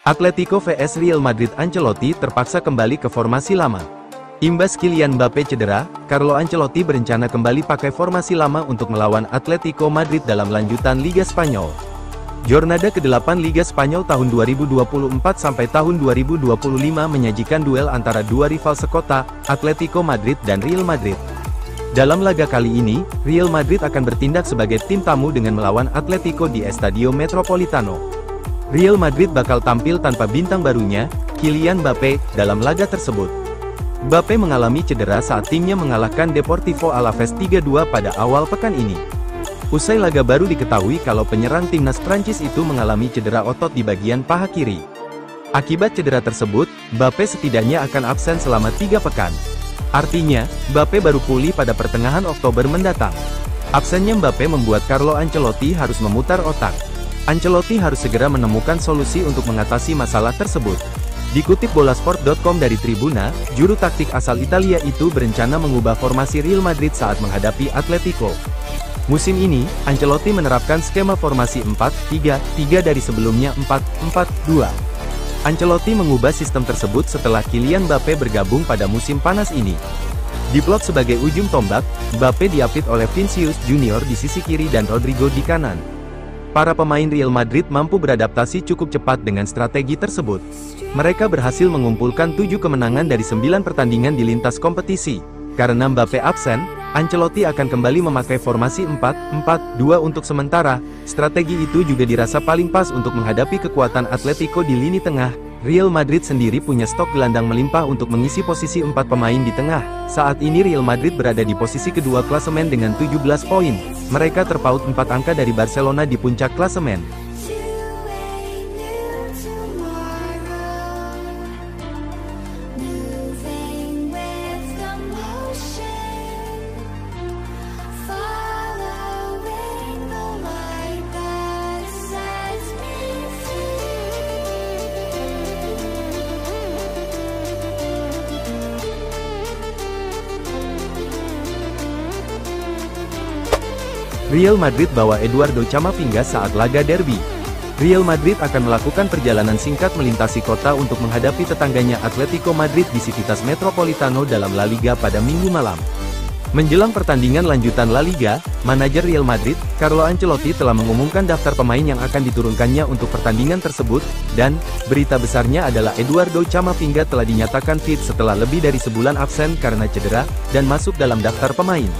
Atletico vs Real Madrid. Ancelotti terpaksa kembali ke formasi lama. Imbas Kylian Mbappe cedera, Carlo Ancelotti berencana kembali pakai formasi lama untuk melawan Atletico Madrid dalam lanjutan Liga Spanyol. Jornada ke-8 Liga Spanyol tahun 2024 sampai tahun 2025 menyajikan duel antara dua rival sekota, Atletico Madrid dan Real Madrid. Dalam laga kali ini, Real Madrid akan bertindak sebagai tim tamu dengan melawan Atletico di Estadio Metropolitano. Real Madrid bakal tampil tanpa bintang barunya, Kylian Mbappe, dalam laga tersebut. Mbappe mengalami cedera saat timnya mengalahkan Deportivo Alaves 3-2 pada awal pekan ini. Usai laga baru diketahui kalau penyerang timnas Prancis itu mengalami cedera otot di bagian paha kiri. Akibat cedera tersebut, Mbappe setidaknya akan absen selama 3 pekan. Artinya, Mbappe baru pulih pada pertengahan Oktober mendatang. Absennya Mbappe membuat Carlo Ancelotti harus memutar otak. Ancelotti harus segera menemukan solusi untuk mengatasi masalah tersebut. Dikutip bolasport.com dari Tribuna, juru taktik asal Italia itu berencana mengubah formasi Real Madrid saat menghadapi Atletico. Musim ini, Ancelotti menerapkan skema formasi 4-3-3 dari sebelumnya 4-4-2. Ancelotti mengubah sistem tersebut setelah Kylian Mbappe bergabung pada musim panas ini. Diplot sebagai ujung tombak, Mbappe diapit oleh Vinicius Junior di sisi kiri dan Rodrigo di kanan. Para pemain Real Madrid mampu beradaptasi cukup cepat dengan strategi tersebut. Mereka berhasil mengumpulkan 7 kemenangan dari 9 pertandingan di lintas kompetisi. Karena Mbappe absen, Ancelotti akan kembali memakai formasi 4-4-2 untuk sementara. Strategi itu juga dirasa paling pas untuk menghadapi kekuatan Atletico di lini tengah. Real Madrid sendiri punya stok gelandang melimpah untuk mengisi posisi 4 pemain di tengah. Saat ini Real Madrid berada di posisi kedua klasemen dengan 17 poin. Mereka terpaut 4 angka dari Barcelona di puncak klasemen. Real Madrid bawa Eduardo Camavinga saat laga derby. Real Madrid akan melakukan perjalanan singkat melintasi kota untuk menghadapi tetangganya Atletico Madrid di Civitas Metropolitano dalam La Liga pada Minggu malam. Menjelang pertandingan lanjutan La Liga, manajer Real Madrid, Carlo Ancelotti telah mengumumkan daftar pemain yang akan diturunkannya untuk pertandingan tersebut, dan berita besarnya adalah Eduardo Camavinga telah dinyatakan fit setelah lebih dari sebulan absen karena cedera, dan masuk dalam daftar pemain.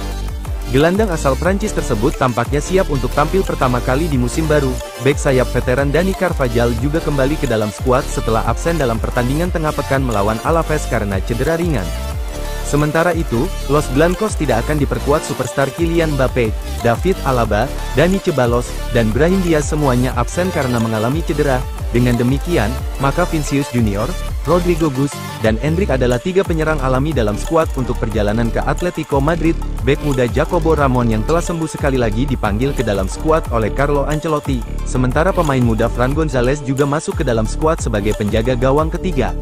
Gelandang asal Prancis tersebut tampaknya siap untuk tampil pertama kali di musim baru. Bek sayap veteran Dani Carvajal juga kembali ke dalam skuad setelah absen dalam pertandingan tengah pekan melawan Alaves karena cedera ringan. Sementara itu, Los Blancos tidak akan diperkuat superstar Kylian Mbappe, David Alaba, Dani Ceballos, dan Brahim Diaz semuanya absen karena mengalami cedera. Dengan demikian, maka Vinicius Junior, Rodrigo Gus, dan Endrick adalah 3 penyerang alami dalam skuad untuk perjalanan ke Atletico Madrid. Bek muda Jacobo Ramon yang telah sembuh sekali lagi dipanggil ke dalam skuad oleh Carlo Ancelotti, sementara pemain muda Fran Gonzalez juga masuk ke dalam skuad sebagai penjaga gawang ketiga.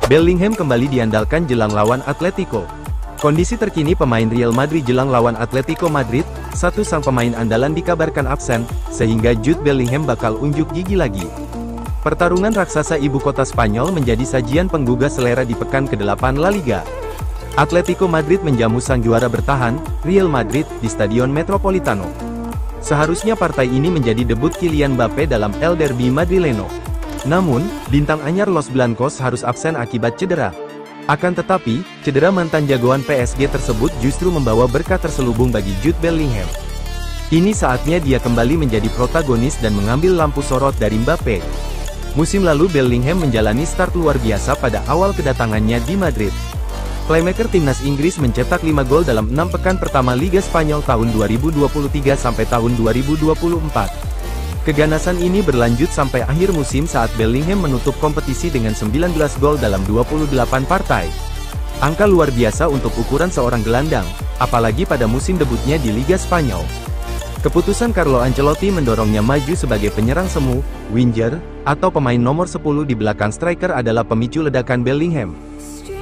Bellingham kembali diandalkan jelang lawan Atletico. Kondisi terkini pemain Real Madrid jelang lawan Atletico Madrid, satu sang pemain andalan dikabarkan absen, sehingga Jude Bellingham bakal unjuk gigi lagi. Pertarungan raksasa ibu kota Spanyol menjadi sajian penggugah selera di pekan ke-8 La Liga. Atletico Madrid menjamu sang juara bertahan, Real Madrid, di Stadion Metropolitano. Seharusnya partai ini menjadi debut Kylian Mbappe dalam El Derby Madrileno. Namun, bintang anyar Los Blancos harus absen akibat cedera. Akan tetapi, cedera mantan jagoan PSG tersebut justru membawa berkah terselubung bagi Jude Bellingham. Ini saatnya dia kembali menjadi protagonis dan mengambil lampu sorot dari Mbappe. Musim lalu Bellingham menjalani start luar biasa pada awal kedatangannya di Madrid. Playmaker timnas Inggris mencetak 5 gol dalam 6 pekan pertama Liga Spanyol tahun 2023 sampai tahun 2024. Keganasan ini berlanjut sampai akhir musim saat Bellingham menutup kompetisi dengan 19 gol dalam 28 partai. Angka luar biasa untuk ukuran seorang gelandang, apalagi pada musim debutnya di Liga Spanyol. Keputusan Carlo Ancelotti mendorongnya maju sebagai penyerang semu, winger, atau pemain nomor 10 di belakang striker adalah pemicu ledakan Bellingham.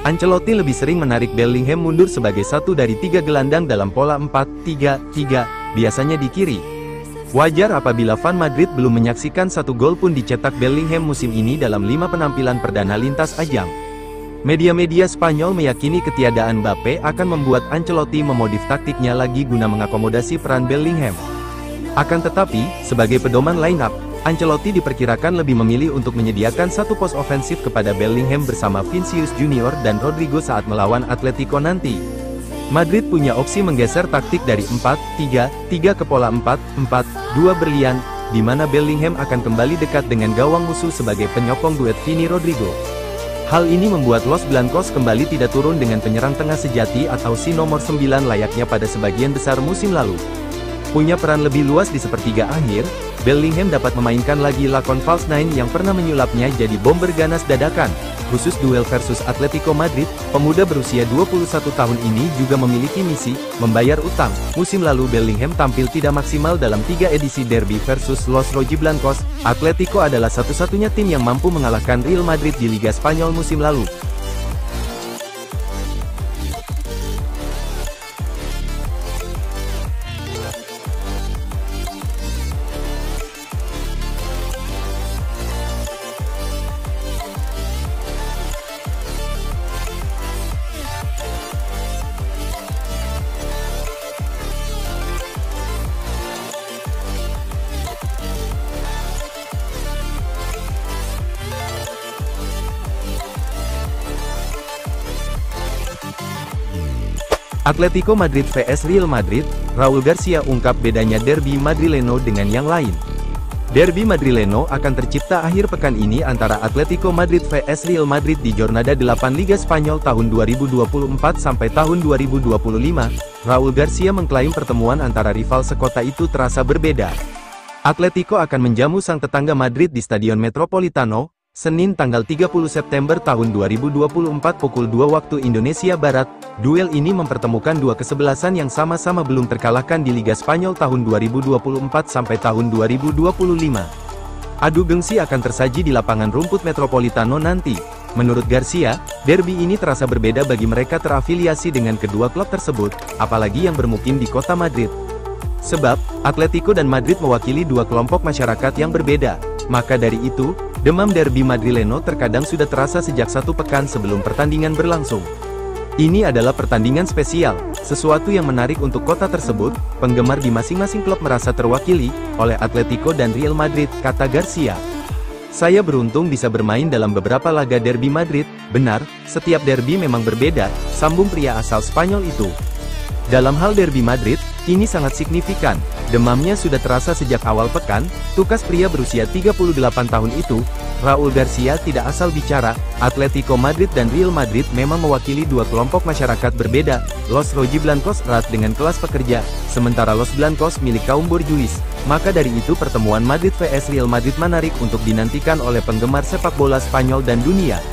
Ancelotti lebih sering menarik Bellingham mundur sebagai satu dari 3 gelandang dalam pola 4-3-3, biasanya di kiri. Wajar apabila fan Madrid belum menyaksikan satu gol pun dicetak Bellingham musim ini dalam 5 penampilan perdana lintas ajang. Media-media Spanyol meyakini ketiadaan Mbappe akan membuat Ancelotti memodif taktiknya lagi guna mengakomodasi peran Bellingham. Akan tetapi, sebagai pedoman line-up, Ancelotti diperkirakan lebih memilih untuk menyediakan satu pos ofensif kepada Bellingham bersama Vinicius Junior dan Rodrigo saat melawan Atletico nanti. Madrid punya opsi menggeser taktik dari 4-3-3 ke pola 4-4-2 berlian, di mana Bellingham akan kembali dekat dengan gawang musuh sebagai penyokong duet Vini-Rodrigo. Hal ini membuat Los Blancos kembali tidak turun dengan penyerang tengah sejati atau si nomor 9 layaknya pada sebagian besar musim lalu. Punya peran lebih luas di sepertiga akhir, Bellingham dapat memainkan lagi lakon false nine yang pernah menyulapnya jadi bomber ganas dadakan. Khusus duel versus Atletico Madrid, pemuda berusia 21 tahun ini juga memiliki misi, membayar utang. Musim lalu Bellingham tampil tidak maksimal dalam 3 edisi derby versus Los Rojiblancos. Atletico adalah satu-satunya tim yang mampu mengalahkan Real Madrid di Liga Spanyol musim lalu. Atletico Madrid vs Real Madrid, Raul Garcia ungkap bedanya derby Madrileno dengan yang lain. Derby Madrileno akan tercipta akhir pekan ini antara Atletico Madrid vs Real Madrid di Jornada 8 Liga Spanyol tahun 2024 sampai tahun 2025. Raul Garcia mengklaim pertemuan antara rival sekota itu terasa berbeda. Atletico akan menjamu sang tetangga Madrid di Stadion Metropolitano, Senin tanggal 30 September tahun 2024 pukul 2 waktu Indonesia Barat. Duel ini mempertemukan dua kesebelasan yang sama-sama belum terkalahkan di Liga Spanyol tahun 2024 sampai tahun 2025. Adu gengsi akan tersaji di lapangan rumput Metropolitano nanti. Menurut Garcia, derby ini terasa berbeda bagi mereka terafiliasi dengan kedua klub tersebut, apalagi yang bermukim di kota Madrid. Sebab, Atletico dan Madrid mewakili dua kelompok masyarakat yang berbeda. Maka dari itu, demam derby Madrileno terkadang sudah terasa sejak satu pekan sebelum pertandingan berlangsung. Ini adalah pertandingan spesial, sesuatu yang menarik untuk kota tersebut. Penggemar di masing-masing klub merasa terwakili oleh Atletico dan Real Madrid, kata Garcia. Saya beruntung bisa bermain dalam beberapa laga derby Madrid. Benar, setiap derby memang berbeda, sambung pria asal Spanyol itu. Dalam hal derby Madrid, ini sangat signifikan. Demamnya sudah terasa sejak awal pekan, tukas pria berusia 38 tahun itu. Raul Garcia tidak asal bicara. Atletico Madrid dan Real Madrid memang mewakili dua kelompok masyarakat berbeda. Los Rojiblancos erat dengan kelas pekerja, sementara Los Blancos milik kaum borjuis. Maka dari itu pertemuan Madrid vs Real Madrid menarik untuk dinantikan oleh penggemar sepak bola Spanyol dan dunia.